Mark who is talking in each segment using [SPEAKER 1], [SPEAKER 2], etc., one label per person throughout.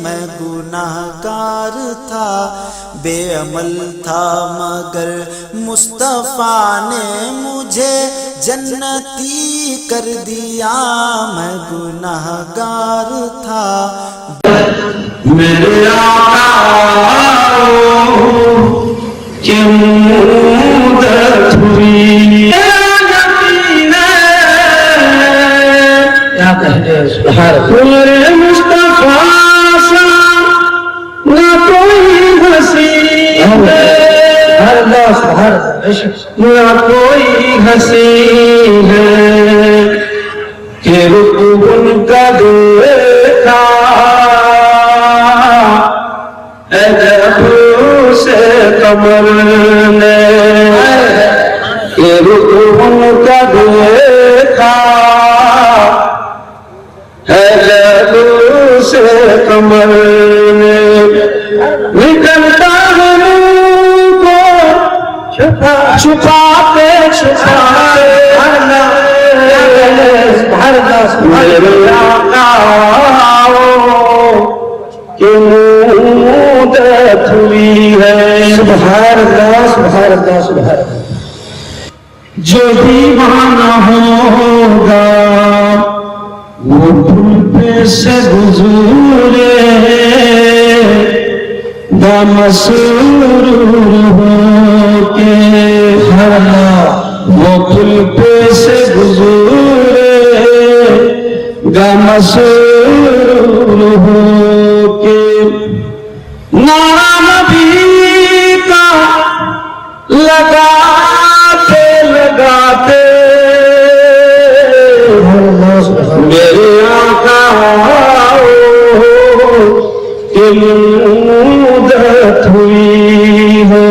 [SPEAKER 1] میں گناہگار تھا، بے عمل تھا مگر مصطفیٰ نے مجھے جنتی کر دیا، میں گناہگار تھا۔
[SPEAKER 2] میرے آقا کی مدت ہوئی میرے مصطفیٰ سا نہ کوئی ہنسی ہے، نہ کوئی ہنسی ہے کہ رخ ان کا دیکھا سے کمر نے، کہ رخ ان کا دیکھا ہے جادو سے کمر نے، نکلتا ہے منہ کو چھپاتے چھپاتے میرے آقا کی مدت ہوئی ہے۔ سبحان اللہ سبحان اللہ سبحان اللہ۔ جو دیوانہ ہوگا وہ پل پہ سے گزرے گا مسرور ہو کے، وہ پل پہ سے گزرے گا مسرور ہو کے، نعرہ نبی کا لگاتے لگاتے میرے آقا کی مدت ہوئی ہے،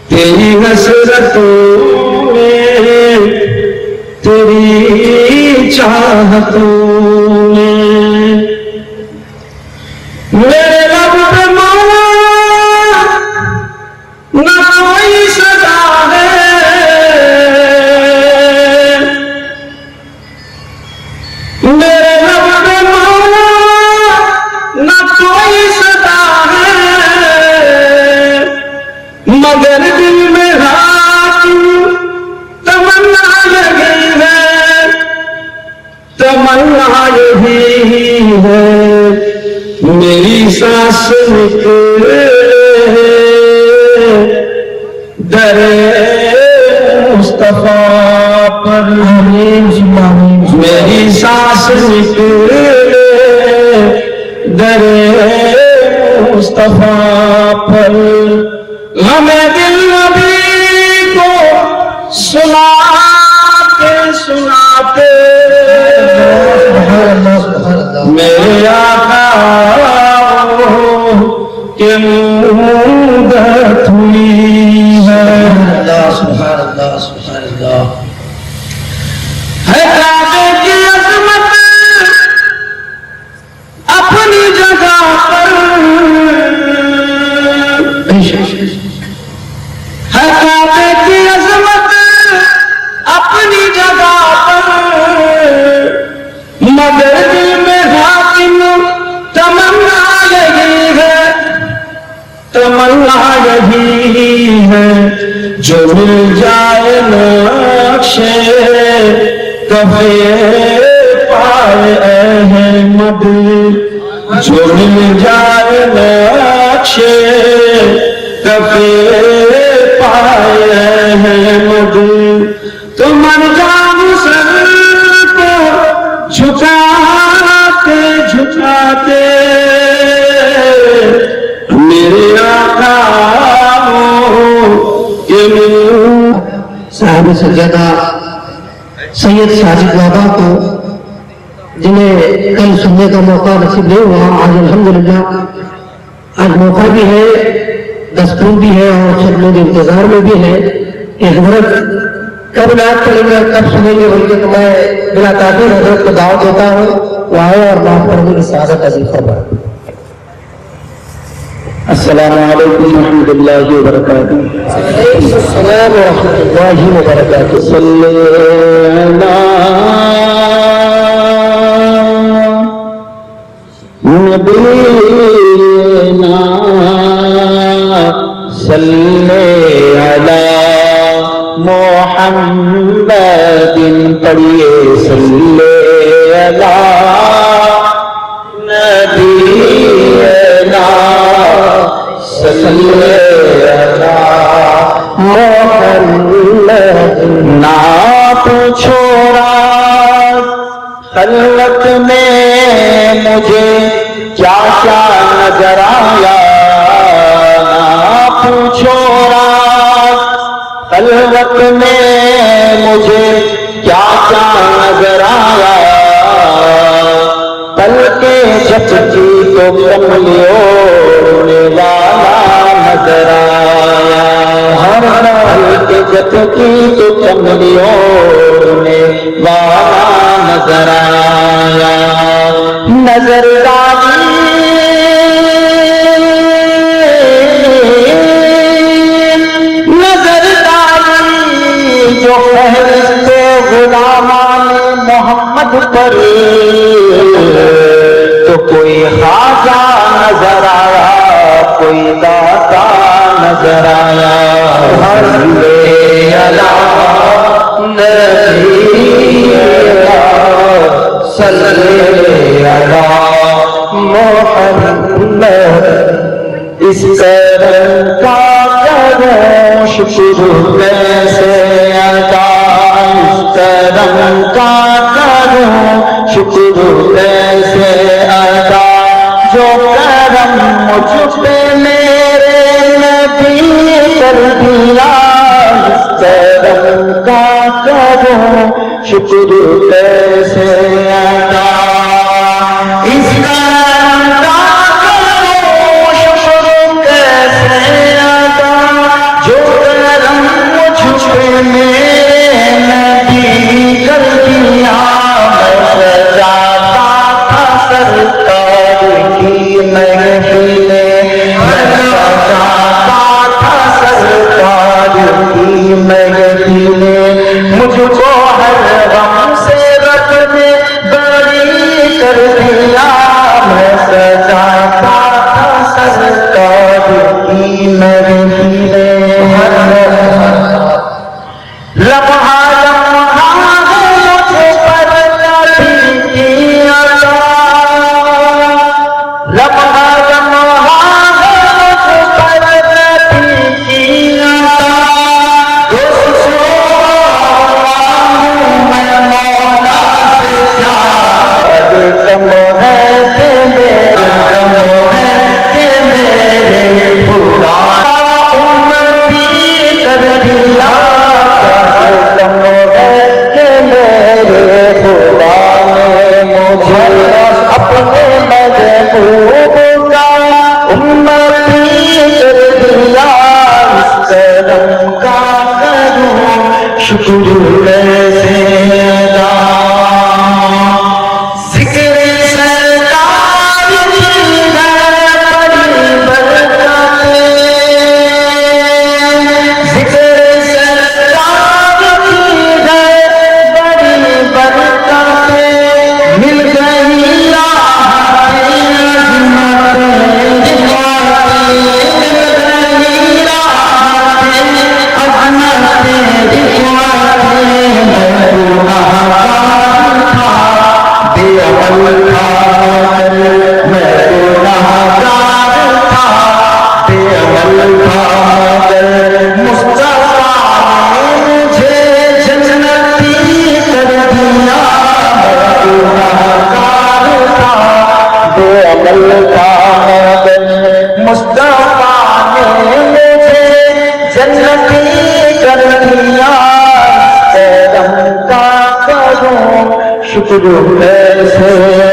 [SPEAKER 2] تیری حسرتوں میں تیری چاہتوں میں، میرے لب پہ مولا نہ کوئی صدا ہے، میرے لب پہ مولا نہ کوئی صدا ہے، مگر دل میں حاکم تمنا لگی ہے، تمنا یہی ہے میری سانس نکلے در مصطفیٰ پر، میری سانس نکلے در مصطفیٰ پر، ہمیں دل نبی کو سناتے سناتے میرے آقا کی مدت ہوئی ہے۔ سبحان اللہ سبحان اللہ۔ ہے کعبے کی عظمت اپنی جگہ پر، ہے کعبے کی عظمت اپنی جگہ پر، مگر دل میں حاکم تمنا یہی ہے، تمنا یہی ہے جو مل جائے نقش کفے پائے احمد، جو مل جائے نقش کفے پائے احمد، تو من جان سر کو جھکاتے جھکاتے میرے آقا کے
[SPEAKER 3] صاحب سجدہ سید ساجد بابا کو، جنہیں کل سننے کا موقع نصیب نہیں ہوا، آج الحمدللہ آج موقع بھی ہے، دستور بھی ہے اور سب لوگ انتظار میں بھی ہے کہ حضرت کب نعت پڑھیں گے کب سنیں گے، بلکہ تو میں بلا تاخیر حضرت کو دعوت دیتا ہوں وہ آئے اور بات پڑھنے کی سعادت عظیم خبر۔
[SPEAKER 2] السلام علیکم ورحمۃ اللہ وبرکاتہ۔
[SPEAKER 3] السلام ورحمۃ اللہ وبرکاتہ۔
[SPEAKER 2] صلی اللہ نبینا صلی علی محمد پڑھیے صلی علی نبینا صلی علی محمد نہ پوچھو خلوت میں مجھے کیا کیا نظر آیا نہ پوچھو رات خلوت میں مجھے کیا کیا نظر آیا پل کے جھٹکی تو کملی اوڑھنے والا نظر آیا ہر پل کے جھٹکی تو کملی اوڑھنے والا نظر آیا نظر ڈالی جو فہرست غلامان محمد پر تو کوئی خواجہ نظر آیا کوئی داتا نظر آیا صلی علی صلی علی محمد اس کرم کا کروں شکر کیسے ادا اس کرم کا کروں شکر کیسے ادا جو کرم مجھ پہ میرے نبی کر دیا اس کرم کا کروں شکر کیسے ادا اس کرم کا کروں شکر کیسے ادا جو کرم مجھ پہ میرے نبی کر دیا میں سجاتا تھا سرکار کی محفل میں سجاتا تھا سرکار کی محفل مجھ کو ہر غم سے رب نے بری کر دیا میں سجاتا تھا سرکار کی محفل لمحہ لمحہ مجھ پر نبی کی عطا لمحہ لمحہ مجھ پر نبی کی عطا کم ہے کہ میرے خدا امتی کر دیا کم ہے کہ میرے خدا نے مجھے اپنے محبوب کا امتی کر دیا اس کرم کا کروں شکر کیسے ادا شکر کیسے